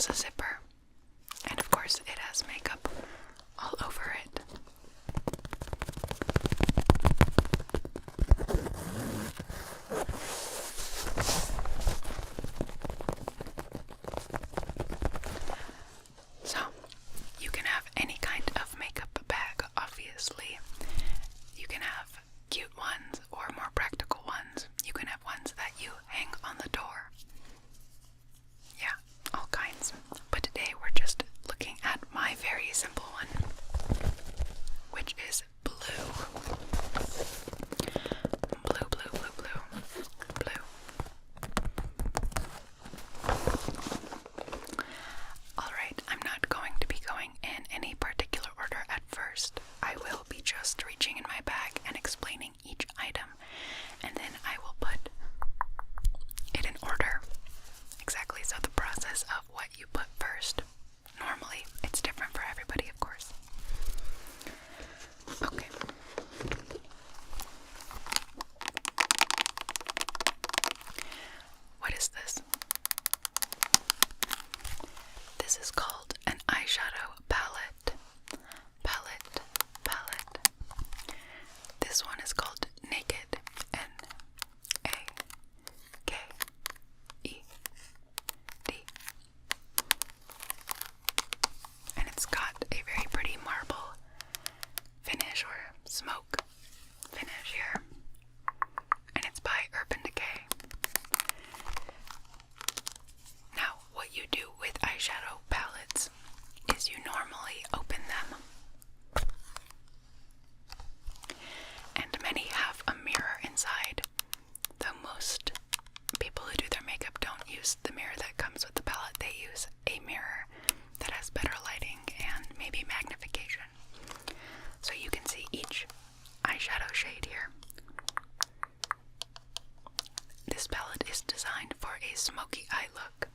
has a zipper, and of course it has makeup all over it. So, you can have any kind of makeup bag, obviously. You can have cute ones or more practical ones. You can have ones that you hang on the door. Yeah, all kinds. But today we're just looking at my very simple one, which is blue. Blue, blue, blue, blue, blue. Alright, I'm not going to be going in any particular order at first. I will be just reaching in my bag and explaining each item, and then I will put it in order. Exactly, so the process of what you put first, normally it's different for everybody, of course. Okay. What is this? This is called an eyeshadow palette. Palette. This one is called Naked. Naked. And it's got a very pretty marble finish or smoke finish here. And it's by Urban Decay. Now, what you do with eyeshadow palettes is you normally open them. And many have a mirror inside, though most people who do their makeup don't use the mirror that comes with the palette. They use a mirror that has better lighting and maybe magnification. So you can see each eyeshadow shade here. This palette is designed for a smoky eye look.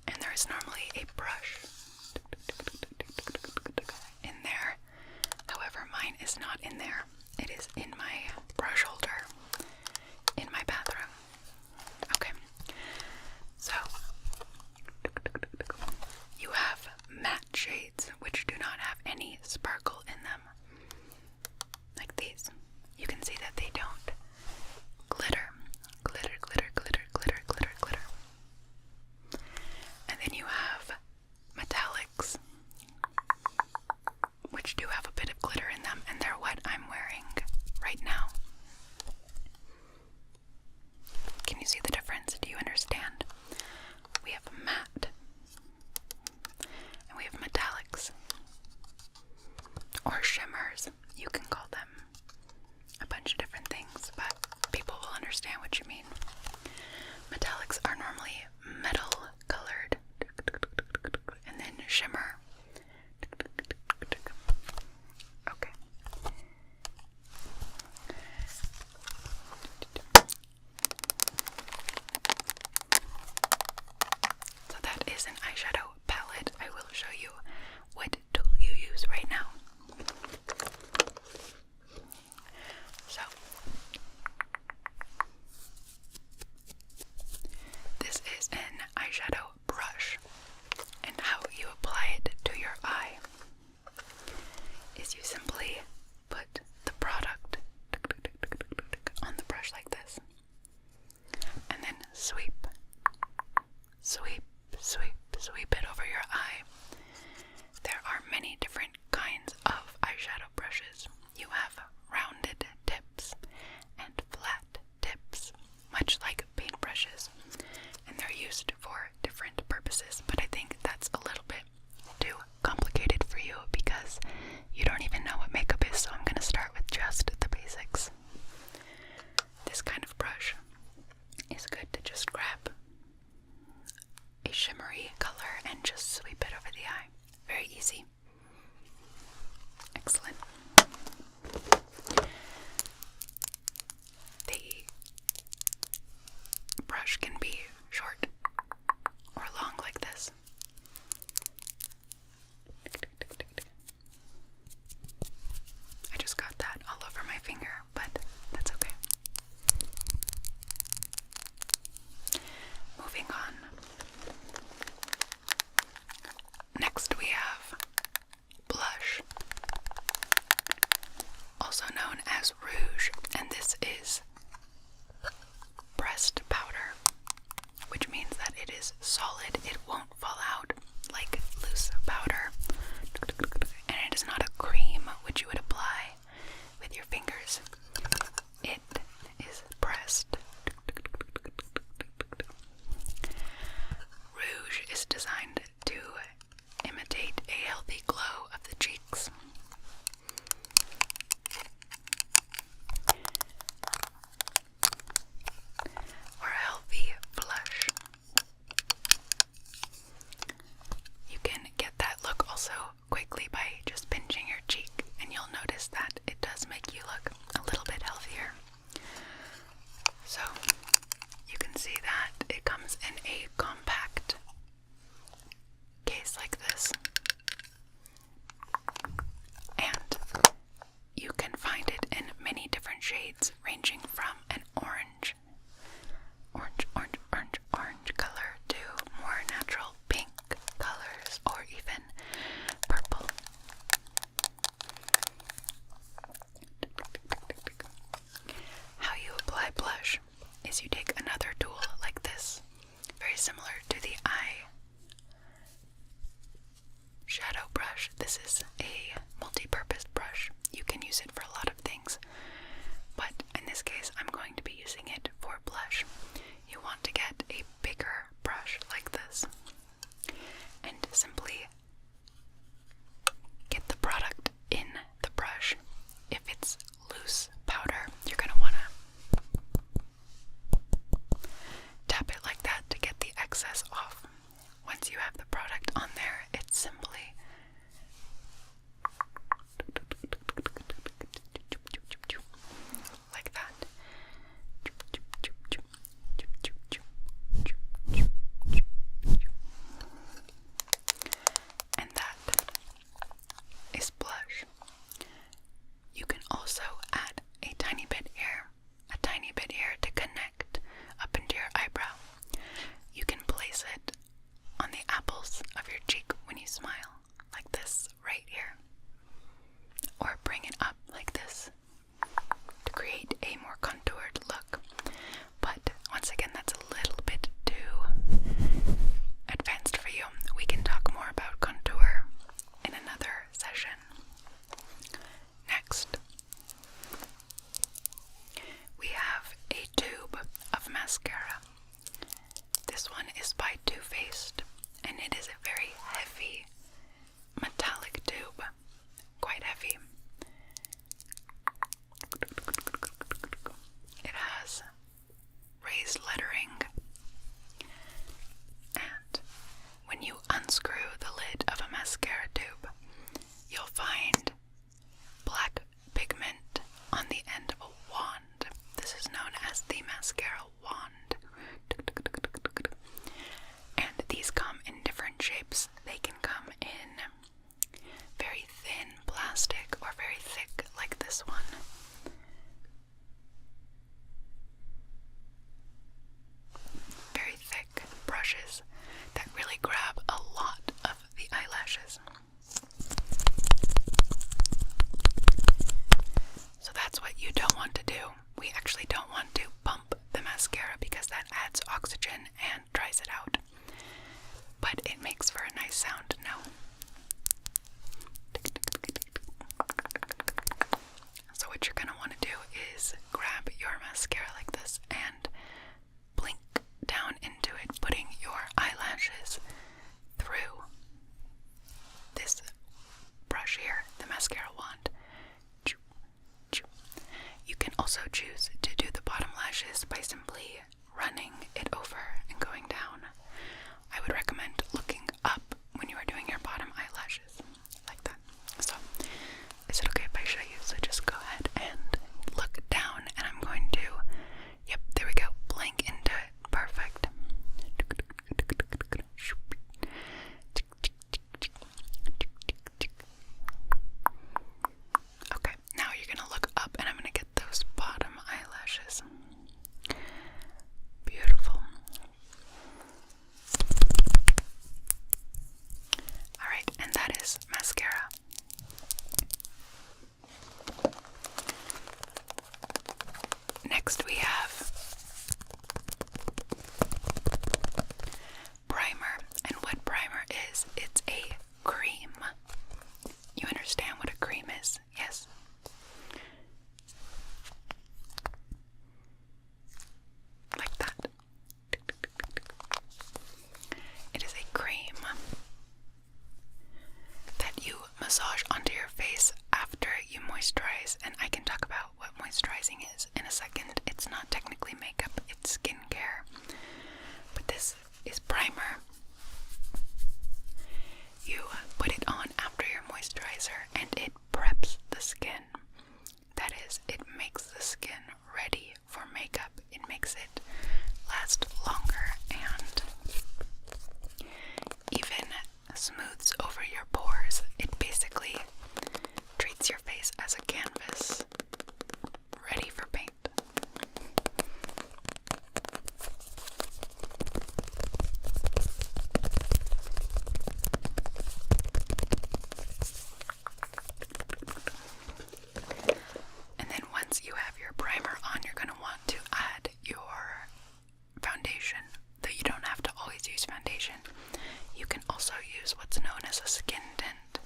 And there is normally a brush in there. However, mine is not in there. It is in my brush holder in my bathroom. Okay, so you have matte shades which do not have any sparkle in them, like these. You can see that they don't glitter. And then you have metallics, which do have a bit of glitter in them, and they're what I'm wearing right now. Can you see the difference? Do you understand? We have matte, and we have metallics, or shimmers. You can call them a bunch of different things, but people will understand what you mean. Metallics are normally metal colored, and then shimmer. Okay. So that is an eyeshadow palette. I will show you what tool you use right now. So, this is an eyeshadow brush, and how you apply it to your eye is you simply put the product on the brush like this, and then sweep it over your eye. There are many different kinds of eyeshadow brushes. You have rounded tips and flat tips, much like paintbrushes, and they're used for different purposes, but I think that's a little bit too complicated for you because you don't even know what makeup is, so I'm going to start with just the basics. This kind of brush is good to just grab a shimmery color and just sweep it over the eye. Very easy. Excellent. The brush can be short or long like this. I just got that all over my finger, but that's okay. Moving on. compact case like this. And you can find it in many different shades, ranging from an orange color to more natural pink colors, or even purple. How you apply blush is you take another tool like this, very similar to the eyeshadow brush. This is a multi-purpose brush. You can use it for a lot of things, but in this case I'm going to be using it for blush. You want to get a bigger brush like this and simply get the product in the brush. If it's loose powder, you're going to want to tap it like that to get the excess off. Once you have the product on there, it's simply like that. And that is blush. You can also add a tiny bit here to connect up into your eyebrow. You can place it on the apples of your cheek when you smile, like this right here, or bring it up like this to create a more contoured look. But once again, that's a little bit too advanced for you. We can talk more about contour in another session. Next, we have a tube of mascara. This one is by Too Faced, and it is a very heavy metallic tube, quite heavy. It has raised lettering, and when you unscrew the lid of a mascara tube, you'll find black pigment on the end of a wand. This is known as the mascara wand. And these come in different shapes. They can come in very thin plastic or very thick, like this one. Very thick brushes that really grab a lot of the eyelashes. So that's what you don't want to do. We actually don't want to pump the mascara because that adds oxygen and dries it out. But it makes for a nice sound, no? So what you're going to want to do is grab your mascara like this and blink down into it, putting your eyelashes through this brush here, the mascara wand. You can also choose to do the bottom lashes by simply running it over and going down. I would recommend looking up when you are doing your bottom eyelashes, like that. So, is it okay if I show you? So just go ahead and look down, and I'm going to, yep, there we go, blink into it. Perfect. Okay, now you're going to look up, and I'm going to get those bottom eyelashes. Beautiful. Alright, and that is mascara. Next we have primer. And what primer is, it's a cream. You understand what a cream is? Yes? Like that. It is a cream that you massage onto your face after you moisturize, and I can talk about what moisturizing is in a second. It's not technically makeup, it's skincare. But this is primer. You put it on after your moisturizer, and it preps the skin. That is, it makes the skin ready for makeup. It makes it last longer and smooths over your pores. It basically treats your face as a canvas, ready for paint. And then once you have your primer on, you're going to want to add your foundation, though you don't have to always use foundation. You can also use what's known as a skin tint.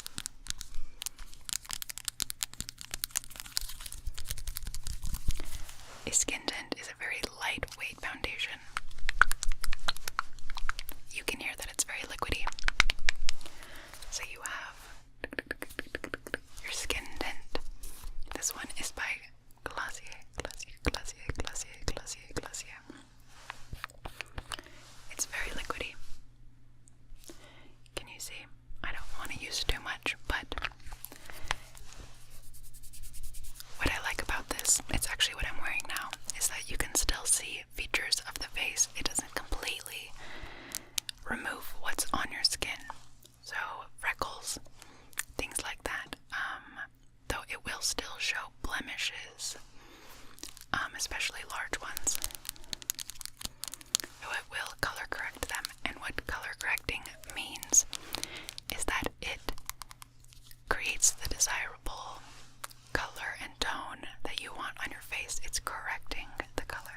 A skin tint is a very lightweight foundation. You can hear that it's very liquidy. So you have your skin tint. This one is by Glossier. It's very liquidy. Can you see? I don't want to use too much, but what I like about this, it's actually what I'm wearing now, is that you can still see features of the face. It doesn't completely remove what's on your skin. So freckles, things like that. Though it will still show blemishes, especially large ones. So it will color correct them, and what color correcting means is that it creates the desirable color and tone that you want on your face. It's correcting the color.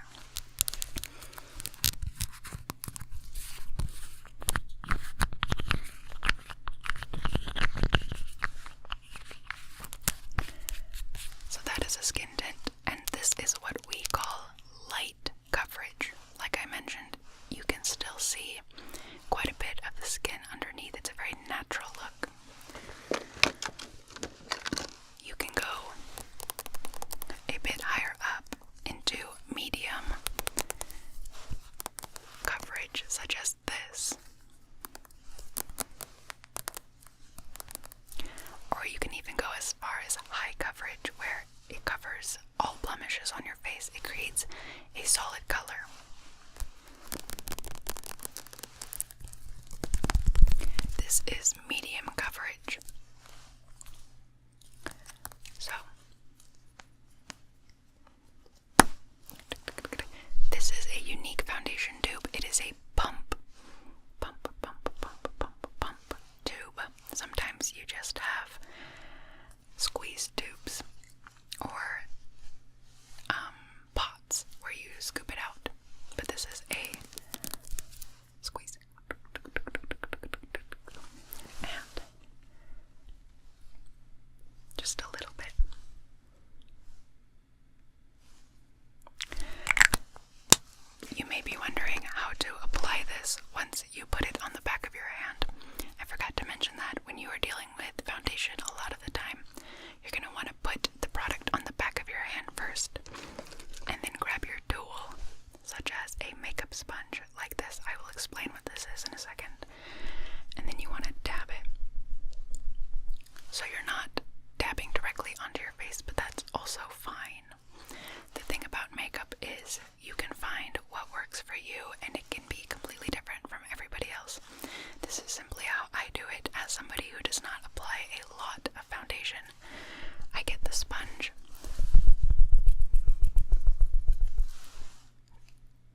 So that is a skin tint, and this is what we call light coverage. Like I mentioned, you can still see quite a bit of the skin underneath. It's a very natural look. You can go a bit higher up into medium coverage, such as this. Or you can even go as far as high coverage, where it covers all blemishes on your face. It creates a solid color. This is medium coverage. So, this is a unique foundation tube. It is a pump tube. Sometimes you just have squeeze tubes or pots where you scoop it out, but this is a squeeze. And just a little bit. You may be wondering how to apply this once you put it on the back of your hand. I forgot to mention that when you are dealing with foundation, a lot of the time you're going to want to put the product on the back of your hand first, and then grab your tool, such as a makeup sponge like this. I will explain what this is in a second. And then you want to dab it. So you're not dabbing directly onto your face, but that's also fine. The thing about makeup is you can find what works for you, and it can be completely different from everybody else. This is simply how I do it as somebody who does not apply a lot of foundation. I get the sponge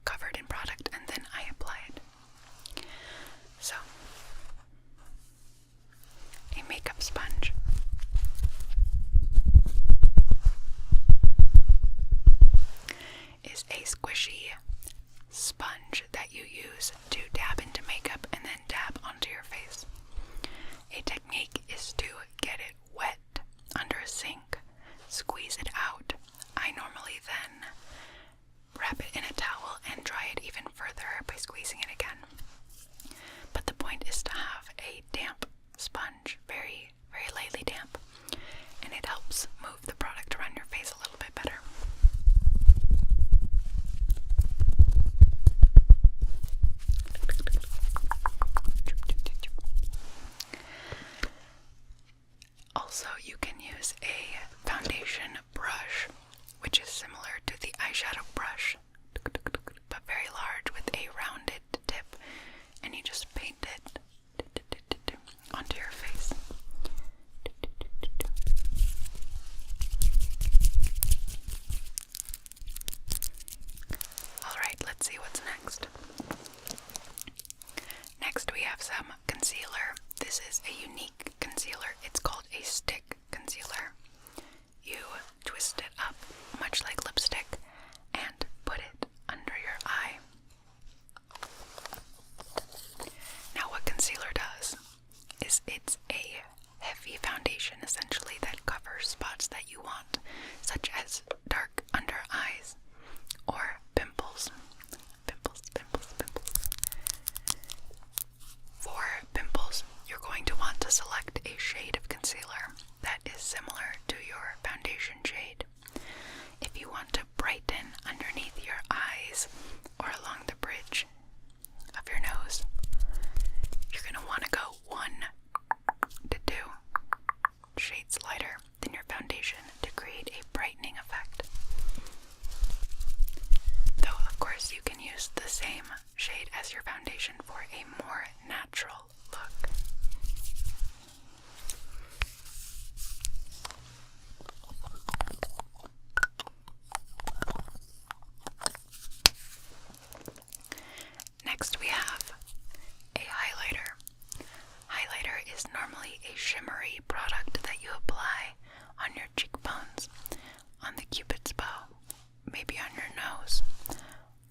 covered in product, and then I apply it. So, a makeup sponge is a squishy sponge that you use to dab into makeup and then dab onto your face. A technique is to get it wet under a sink, squeeze it out. I normally then wrap it in a towel and dry it even further by squeezing it again. But the point is to have a damp sponge, very, very lightly damp, and it helps move the product around your face a little bit better. Also, you can use a foundation brush, which is similar to the eyeshadow brush, but very large with a rounded tip, and you just paint it this is a unique concealer. It's called a stick concealer. You twist it up, much like lipstick, and put it under your eye. Now what concealer does is it's a heavy foundation, essentially, that covers spots that you want, such as dark under eyes or pimples. Pimples. For pimples, you're going to want to select a shade of concealer that is similar to your foundation shade. If you want to brighten underneath your eyes or along the bridge of your nose, you're going to want to go 1 to 2 shades lighter than your foundation to create a brightening effect. Though, of course, you can use the same shade as your foundation for a more natural look. Next we have a highlighter. Highlighter is normally a shimmery product that you apply on your cheekbones, on the cupid's bow, maybe on your nose,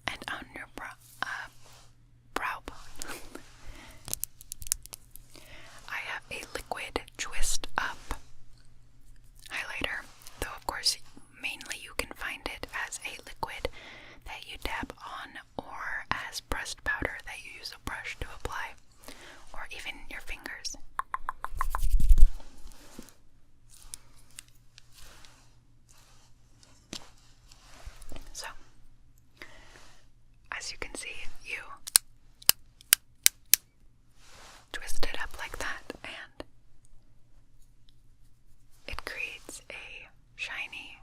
and on your brow bone. I have a liquid twist up highlighter, though of course mainly you can find it as a liquid that you dab on, or as pressed powder that you use a brush to apply, or even your fingers. So, as you can see, you twist it up like that, and it creates a shiny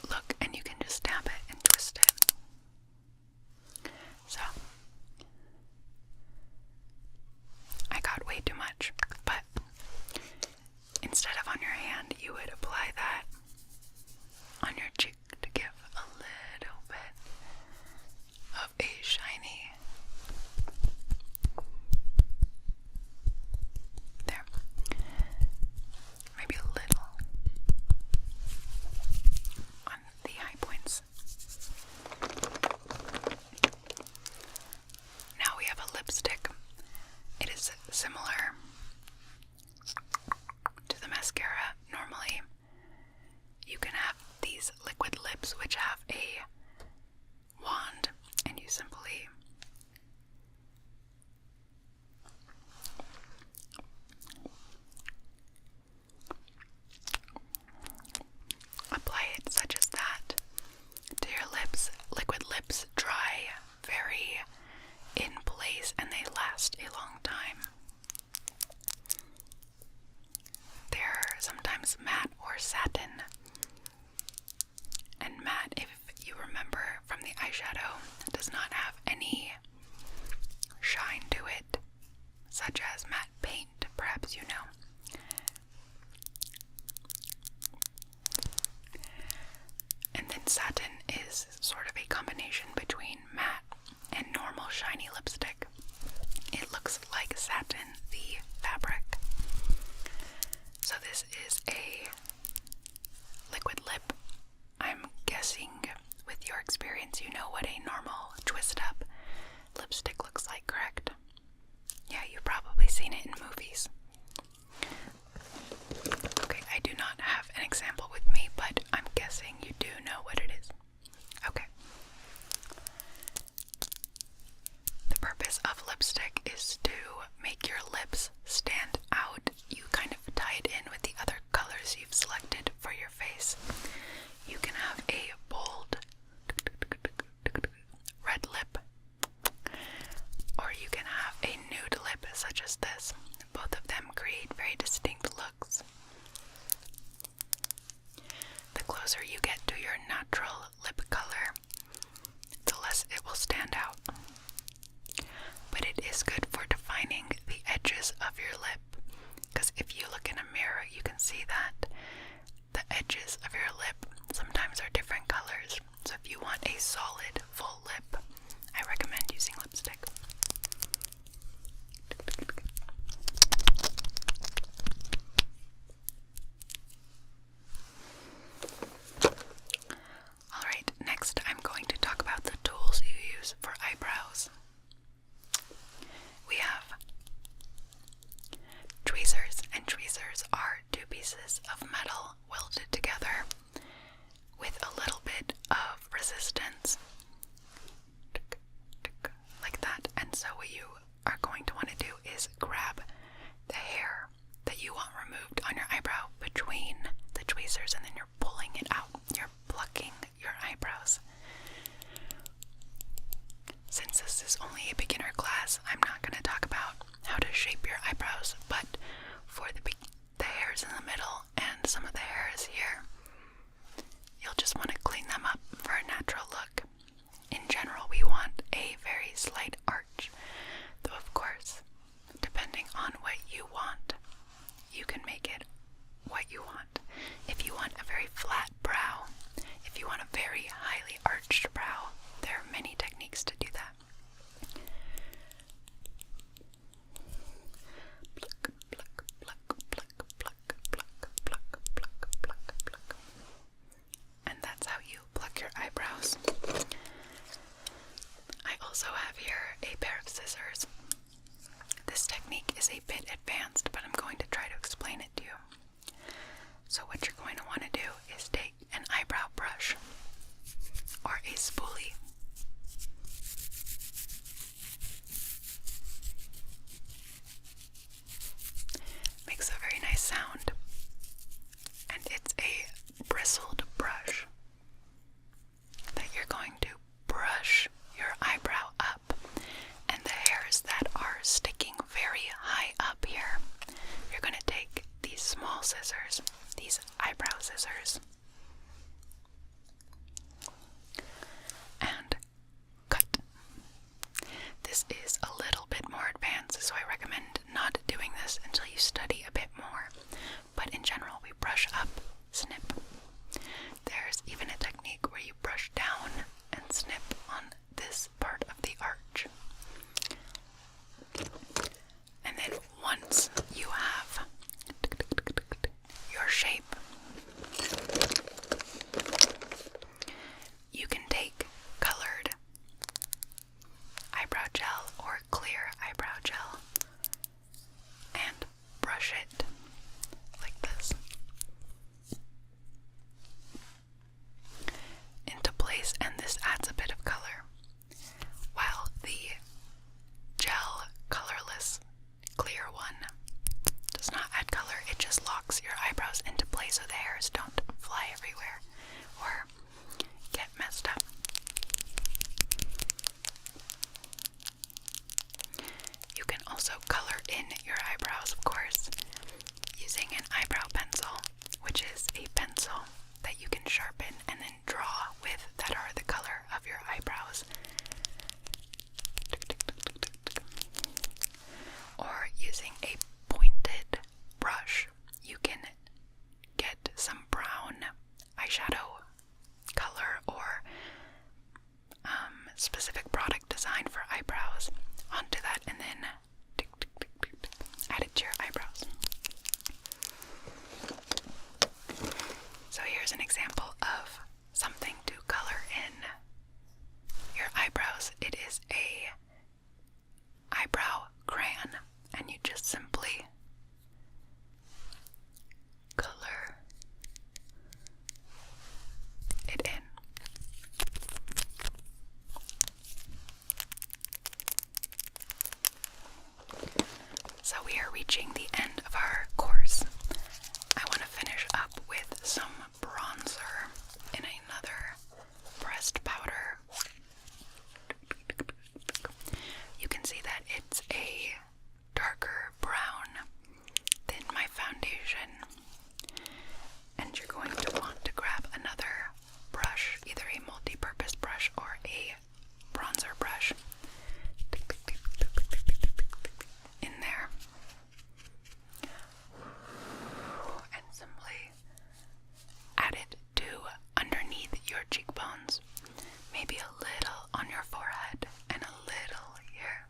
look, and you can just dab it and twist it. So, I got way too much, but instead of on your hand, you would apply that on your cheek to give a little bit of a shiny. There. Maybe a little on the high points. Now we have a lipstick. It is similar to the mascara. Normally, you can have these liquid lips which have a wand, and you simply apply it such as that to your lips. Liquid lips dry very in place, and they last a long time. They're sometimes matte or satin. And matte, if you remember from the eyeshadow, does not have any shine to it, such as matte paint, perhaps you know. And then satin is sort of a combination between matte and normal shiny lipstick. It looks like satin, the fabric. So this is a liquid lip. I'm guessing with your experience you know what a normal twist up lipstick looks like, correct? Yeah, you've probably seen it in movies. Okay, I do not have an example with me, but I'm guessing you do know what it is. Okay. The purpose of lipstick is to make your lips stand out. You kind of tie it in with the other colors you've selected for your face. You can have a bold red lip, or you can have a nude lip such as this. Both of them create very distinct looks. The closer you get to your natural lip color, the less it will stand out. But it is good for defining the edges of your lip, because if you look in a mirror, you can see that the edges of your lip sometimes are different colors. So if you want a solid, full lip, I recommend using lipstick. scissors and then you're pulling it out. You're plucking your eyebrows. Since this is only a beginner class, I'm not going to talk about how to shape your eyebrows, but for the hairs in the middle and some of the hairs here, you'll just want to clean them up for a natural look. In general, we want a very slight arch, though of course, depending on what you want, you can make it what you want. If you want a very flat brow, if you want a very highly arched brow, there are many techniques to do that. Pluck, pluck, pluck, pluck, pluck, pluck, pluck, pluck, pluck, pluck. And that's how you pluck your eyebrows. I also have here a pair of scissors. This technique is a bit advanced, but I'm going to try to explain it to you. So what you're going to want to do is take an eyebrow brush or a spoolie. Makes a very nice sound, and it's a bristled brush that you're going to brush your eyebrow up, and the hairs that are sticking very high up here, you're going to take these small scissors, these eyebrow scissors, and cut. This is a little bit more advanced, so I recommend not doing this until you study a bit more, but in general we brush up, snip. There's even a technique where you brush down and snip on this part of the arch. And then once you have your shape, you can take colored eyebrow gel or clear eyebrow gel and brush it like this into place, and this adds a bit of color, while the gel colorless clear one does not add color. It just locks your eyebrows into place so the hairs don't fly everywhere or get messed up. You can also color in your eyebrows, of course, using an eyebrow pencil, which is a pencil that you can sharpen and then draw with that are the color of your eyebrows. Or using a pointed brush, you can get some brown eyeshadow color or specific product design for eyebrows onto that, and then add it to your eyebrows. So here's an example of something to color in your eyebrows. It is a eyebrow crayon, and you just simply color it in. So we are reaching the end of our course. I want to finish up with some bronzer in another pressed powder. You can see that it's a darker brown than my foundation, and you're going to want to grab another brush, either a multi-purpose brush or a bronzer brush, in there, and simply add it to underneath your cheekbones, maybe a little on your forehead and a little here.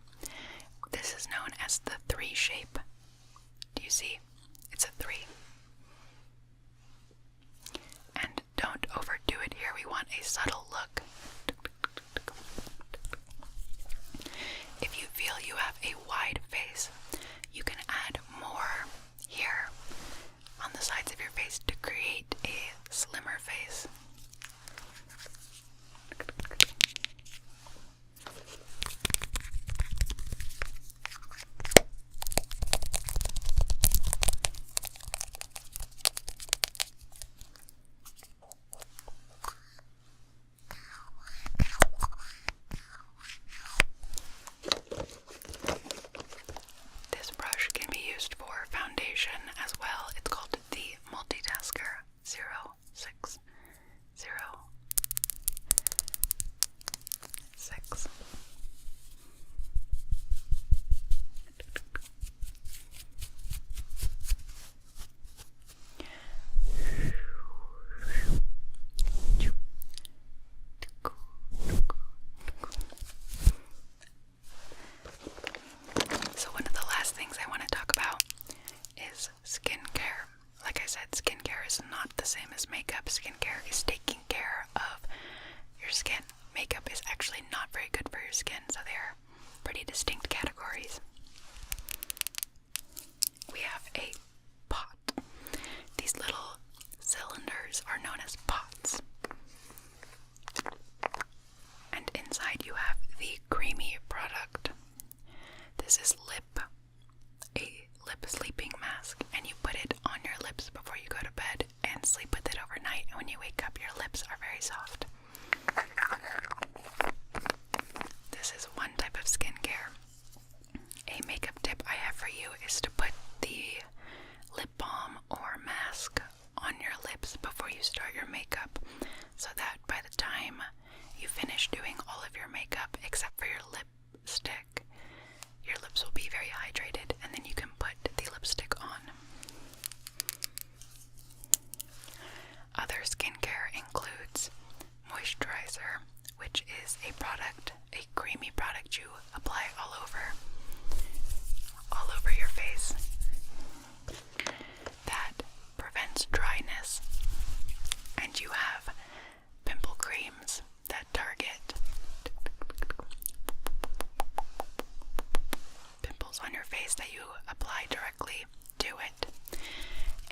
This is known as the 3 shape. Do you see? It's a 3. And don't overdo it here. We want a subtle look. If you feel you have a wide face, you can add more here on the sides of your face to create a slimmer face. your face that prevents dryness, and you have pimple creams that target pimples on your face that you apply directly to it,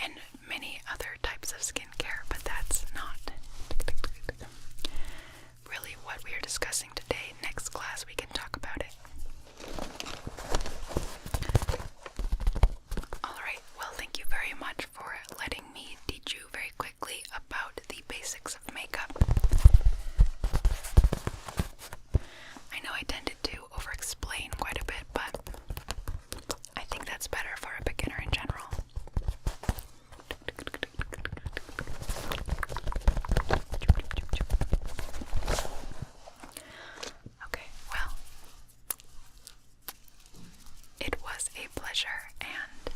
and many other types of skincare, but that's not really what we are discussing today. Next class we can talk about it. Alright, well, thank you very much for letting me teach you very quickly about the basics of makeup. I know I tended to over-explain quite a bit, but I think that's better for a beginner in general. Okay, well, it was a pleasure, and